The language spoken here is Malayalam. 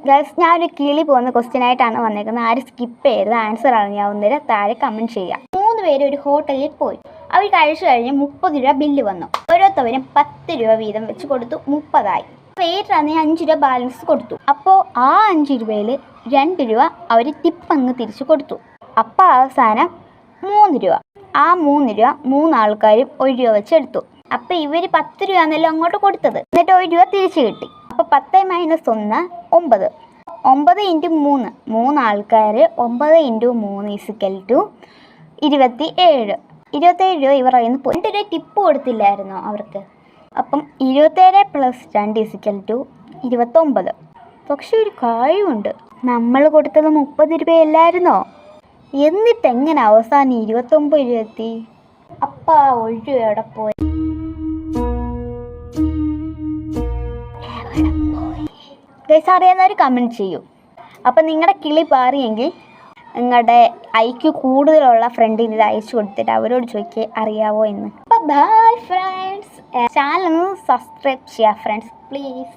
ഗൈസ് ഞാനൊരു കിളി പോകുന്ന ക്വസ്റ്റ്യൻ ആയിട്ടാണ് വന്നേക്കുന്നത്. ആരും സ്കിപ്പ് ചെയ്യരുത്. ആൻസർ അറിയാവുന്നവർ താഴെ കമൻറ്റ് ചെയ്യാം. 3 പേര് ഒരു ഹോട്ടലിൽ പോയി. അവർ കഴിച്ചു കഴിഞ്ഞ് 30 രൂപ ബില്ല് വന്നു. ഓരോരുത്തവരും 10 രൂപ വീതം വെച്ച് കൊടുത്തു. 30 വെയിറ്റർ ആണെങ്കിൽ 5 രൂപ ബാലൻസ് കൊടുത്തു. അപ്പോൾ ആ 5 രൂപയിൽ 2 രൂപ അവർ ടിപ്പ് അങ്ങ് തിരിച്ചു കൊടുത്തു. അപ്പോൾ അവസാനം 3 രൂപ. ആ 3 രൂപ 3 ആൾക്കാരും 1 രൂപ വെച്ച് എടുത്തു. അപ്പോൾ ഇവർ 10 രൂപ എന്നല്ലോ അങ്ങോട്ട് കൊടുത്തത്. എന്നിട്ട് 1 രൂപ തിരിച്ചു കിട്ടി. അപ്പോൾ 10 - 1 9. 9 × 3 3 ആൾക്കാർ 9 × 3 = 27. 27 രൂപ ഇവർ കയ്യിൽ നിന്ന് പോയി. 2 രൂപ ടിപ്പ് കൊടുത്തില്ലായിരുന്നോ അവർക്ക്? അപ്പം 27 + 2 = 29. പക്ഷെ ഒരു കാര്യമുണ്ട്, നമ്മൾ കൊടുത്തത് 30 രൂപയല്ലായിരുന്നോ? എന്നിട്ട് എങ്ങനെ അവസാനം 29 രൂപ എത്തി? അപ്പം ആ 1 രൂപ എവിടെ പോയി? ഗൈസ് അറിയാവുന്നവർ കമൻറ്റ് ചെയ്യൂ. അപ്പം നിങ്ങളുടെ കിളി പാറിയെങ്കിൽ നിങ്ങളുടെ ഐക്യു കൂടുതലുള്ള ഫ്രണ്ടിന് ഇത് അയച്ചു കൊടുത്തിട്ട് അവരോട് ചോദിക്കുക അറിയാവോ എന്ന്. അപ്പോൾ ബൈ ഫ്രണ്ട്സ്. ചാനൽ ഒന്ന് സബ്സ്ക്രൈബ് ചെയ്യുക ഫ്രണ്ട്സ് പ്ലീസ്.